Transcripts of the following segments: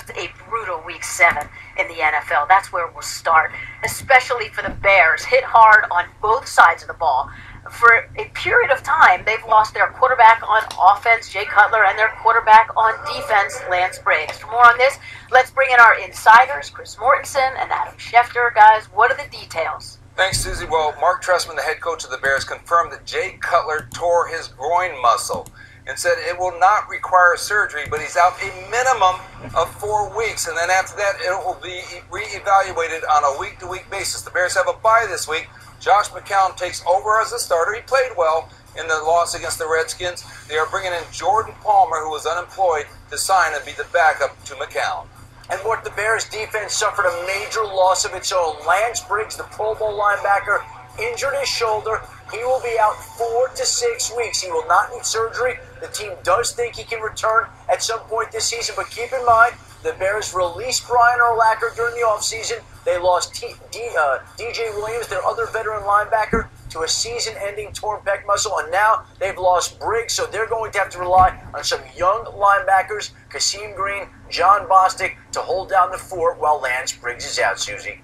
expect a brutal Week 7 in the NFL. That's where we'll start, especially for the Bears, hit hard on both sides of the ball. For a period of time, they've lost their quarterback on offense, Jay Cutler, and their quarterback on defense, Lance Briggs. For more on this, let's bring in our insiders, Chris Mortensen and Adam Schefter. Guys, what are the details? Thanks, Susie. Well, Mark Trestman, the head coach of the Bears, confirmed that Jay Cutler tore his groin muscle and said it will not require surgery, but he's out a minimum of 4 weeks. And then after that, it will be reevaluated on a week-to-week basis. The Bears have a bye this week. Josh McCown takes over as a starter. He played well in the loss against the Redskins. They are bringing in Jordan Palmer, who was unemployed, to sign and be the backup to McCown. And what the Bears defense suffered a major loss of its own. Lance Briggs, the Pro Bowl linebacker, injured his shoulder. He will be out 4 to 6 weeks. He will not need surgery. The team does think he can return at some point this season, but keep in mind, the Bears released Brian Urlacher during the offseason. They lost DJ Williams, their other veteran linebacker, to a season-ending torn pec muscle, and now they've lost Briggs, so they're going to have to rely on some young linebackers, Kasim Green, John Bostic, to hold down the fort while Lance Briggs is out, Susie.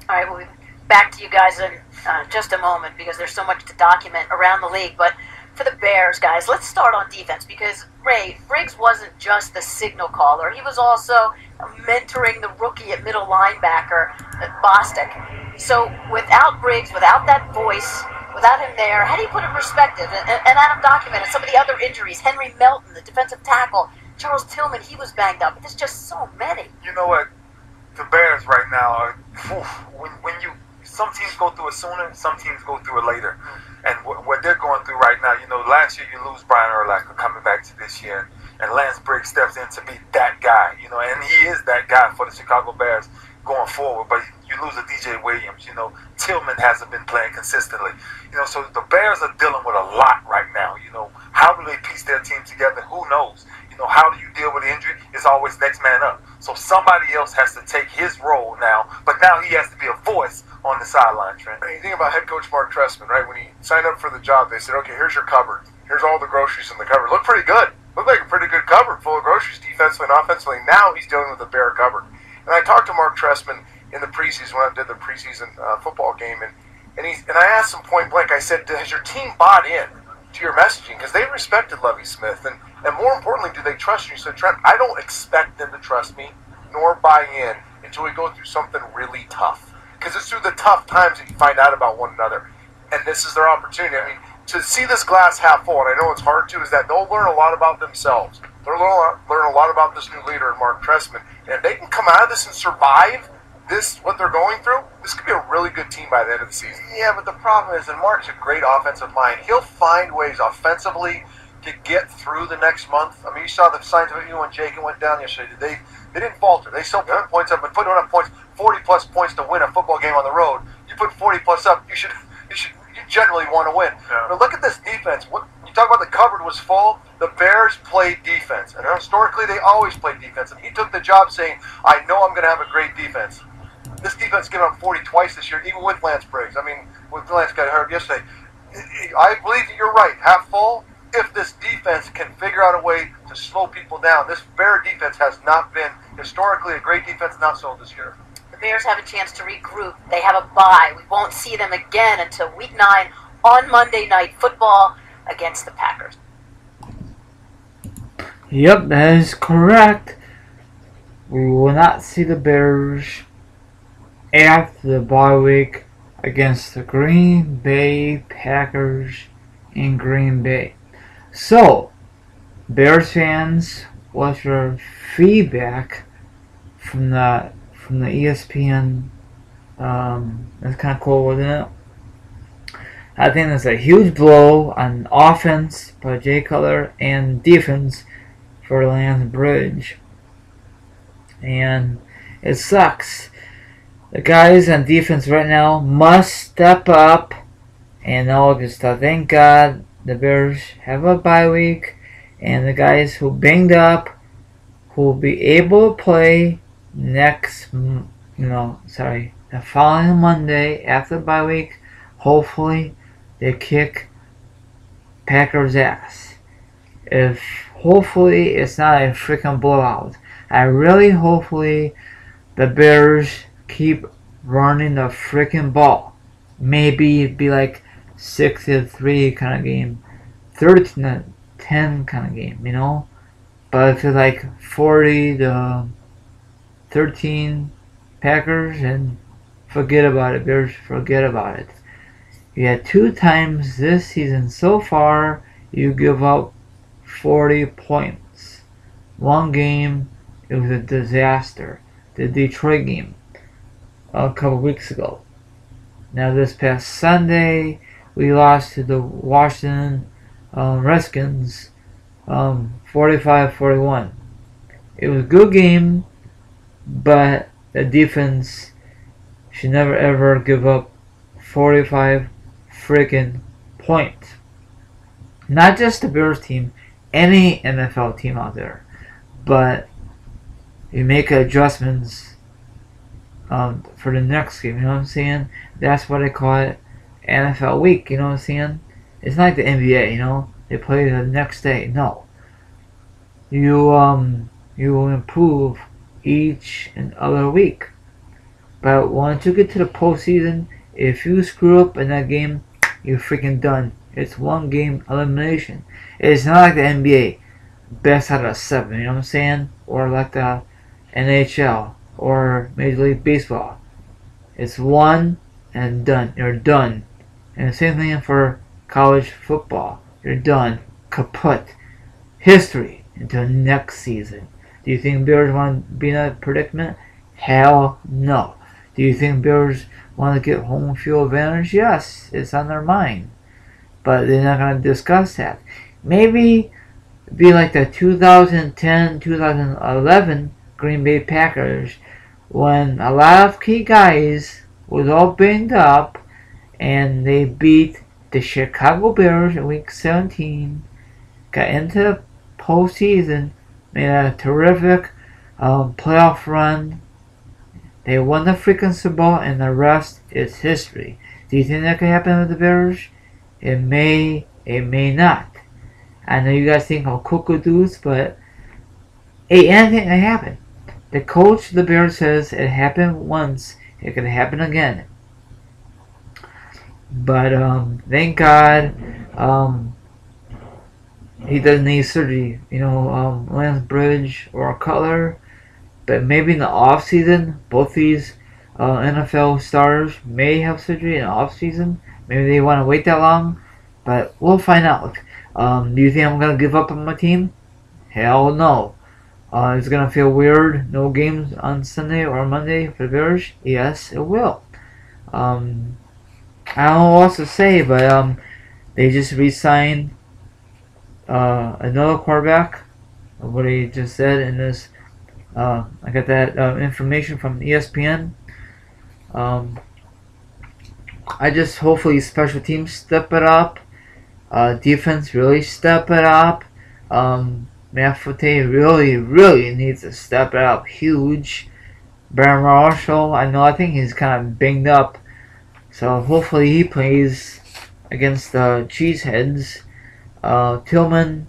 All right, we'll be back to you guys in just a moment because there's so much to document around the league, but for the Bears, guys, let's start on defense because, Ray, Briggs wasn't just the signal caller. He was also mentoring the rookie at middle linebacker, Bostic. So without Briggs, without that voice, without him there, how do you put in perspective? And Adam documented some of the other injuries. Henry Melton, the defensive tackle. Charles Tillman, he was banged up. But there's just so many. You know what? The Bears right now, when some teams go through it sooner, some teams go through it later. And what they're going through right now, you know, last year you lose Brian Urlacher coming back to this year, and Lance Briggs steps in to be that guy, you know, and he is that guy for the Chicago Bears going forward. But you lose a DJ Williams, you know, Tillman hasn't been playing consistently, you know, so the Bears are dealing with a lot right now. You know, how do they piece their team together? Who knows? You know, how do you deal with the injury? It's always next man up. So somebody else has to take his role now, but now he has to be a voice on the sideline, Trent. You think about head coach Mark Trestman, right? When he signed up for the job, they said, okay, here's your cupboard. Here's all the groceries in the cupboard. Looked pretty good. Looked like a pretty good cupboard full of groceries, defensively and offensively. Now he's dealing with a bare cupboard. And I talked to Mark Trestman in the preseason when I did the preseason football game, and I asked him point blank, I said, has your team bought in to your messaging? Because they respected Lovie Smith, and more importantly, do they trust you? So Trent, I don't expect them to trust me nor buy in until we go through something really tough. Because it's through the tough times that you find out about one another. And this is their opportunity. I mean, to see this glass half full, and I know it's hard to, is that they'll learn a lot about themselves. They'll learn a lot about this new leader, Mark Trestman. And if they can come out of this and survive this, what they're going through, this could be a really good team by the end of the season. Yeah, but the problem is that Mark's a great offensive mind. He'll find ways offensively to get through the next month. I mean, you saw the signs of it when Jake went down yesterday. They didn't falter. They still put points up and putting up points, 40-plus points to win a football game on the road. You put 40-plus up, you generally want to win. Yeah. But look at this defense. What you talk about, the cupboard was full. The Bears played defense, and historically they always played defense. And he took the job saying, "I know I'm going to have a great defense." This defense given up 40 twice this year, even with Lance Briggs. I mean, with Lance got hurt yesterday. I believe that you're right. Half full. If this defense can figure out a way to slow people down, this Bear defense has not been historically a great defense, not so this year. The Bears have a chance to regroup. They have a bye. We won't see them again until Week 9 on Monday Night Football against the Packers. Yep, that is correct. We will not see the Bears after the bye week against the Green Bay Packers in Green Bay. So, Bears fans, what's your feedback from the ESPN? That's kind of cool, wasn't it? I think that's a huge blow on offense by Jay Cutler and defense for Lance Briggs. And it sucks. The guys on defense right now must step up in August. Thank God the Bears have a bye week, and the guys who banged up, who will be able to play the following Monday after the bye week, hopefully they kick Packers' ass. Hopefully it's not a freaking blowout. I really hopefully the Bears keep running the freaking ball. Maybe it'd be like 6-3 kind of game, 13-10 kind of game, you know. But if it's like 40-13 Packers, and forget about it, Bears. Forget about it. You had 2 times this season so far you give up 40 points. One game, it was a disaster. The Detroit game a couple weeks ago. Now this past Sunday, we lost to the Washington Redskins 45-41. It was a good game, but the defense should never ever give up 45 freaking points. Not just the Bears team, any NFL team out there. But you make adjustments for the next game, you know what I'm saying? That's what I call it, NFL week, you know what I'm saying? It's not like the NBA, you know? They play the next day. No. You will improve each and other week. But once you get to the postseason, if you screw up in that game, you're freaking done. It's one game elimination. It's not like the NBA, best out of 7, you know what I'm saying? Or like the NHL or Major League Baseball. It's one and done. You're done. And the same thing for college football. You're done. Kaput. History until next season. Do you think Bears want to be in that predicament? Hell no. Do you think Bears want to get home field advantage? Yes, it's on their mind. But they're not going to discuss that. Maybe be like the 2010-2011 Green Bay Packers when a lot of key guys was all banged up and they beat the Chicago Bears in Week 17, got into the postseason, made a terrific playoff run. They won the freaking Super Bowl, and the rest is history. Do you think that could happen with the Bears? It may not. I know you guys think I'm cuckoo-doos, but hey, anything can happen. The coach of the Bears says it happened once, it could happen again. But thank God he doesn't need surgery. You know, Lance Bridge or Cutler. But maybe in the off season, both these NFL stars may have surgery in the off season. Maybe they want to wait that long, but we'll find out. Do you think I'm gonna give up on my team? Hell no. It's gonna feel weird. No games on Sunday or Monday for the Bears. Yes, it will. I don't know what else to say, but they just re-signed another quarterback. What he just said in this. I got that information from ESPN. I just hopefully special teams step it up. Defense really step it up. Matt Forte really needs to step it up huge. Baron Marshall, I think he's kind of banged up. So hopefully he plays against the Cheeseheads. Tillman,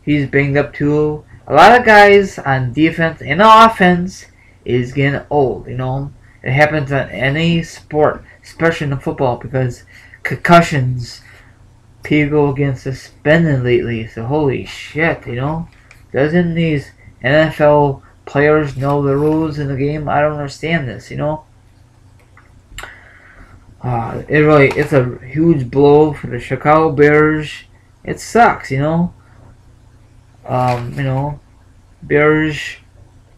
he's banged up too. A lot of guys on defense and offense is getting old, you know. It happens on any sport, especially in football, because concussions, people getting suspended lately. So holy shit, you know. Doesn't these NFL players know the rules in the game? I don't understand this, you know. It's a huge blow for the Chicago Bears. It sucks, you know. Bears,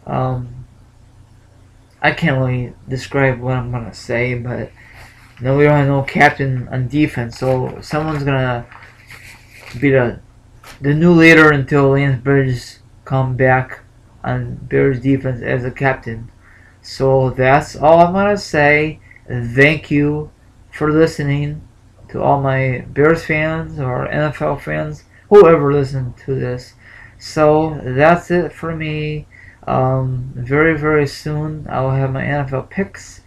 I can't really describe what I'm gonna say, but we don't have no captain on defense, so someone's gonna be the new leader until Lance Bridges come back on Bears defense as a captain. So that's all I'm gonna say. Thank you for listening to all my Bears fans or NFL fans, whoever listened to this. So that's it for me. Very, very soon I will have my NFL picks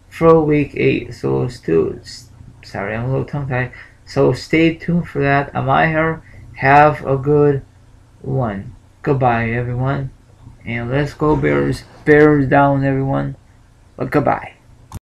for week 8. So sorry, I'm a little tongue tied. So stay tuned for that. I'm out here. Have a good one. Goodbye, everyone. And let's go Bears. Bears down, everyone. But goodbye.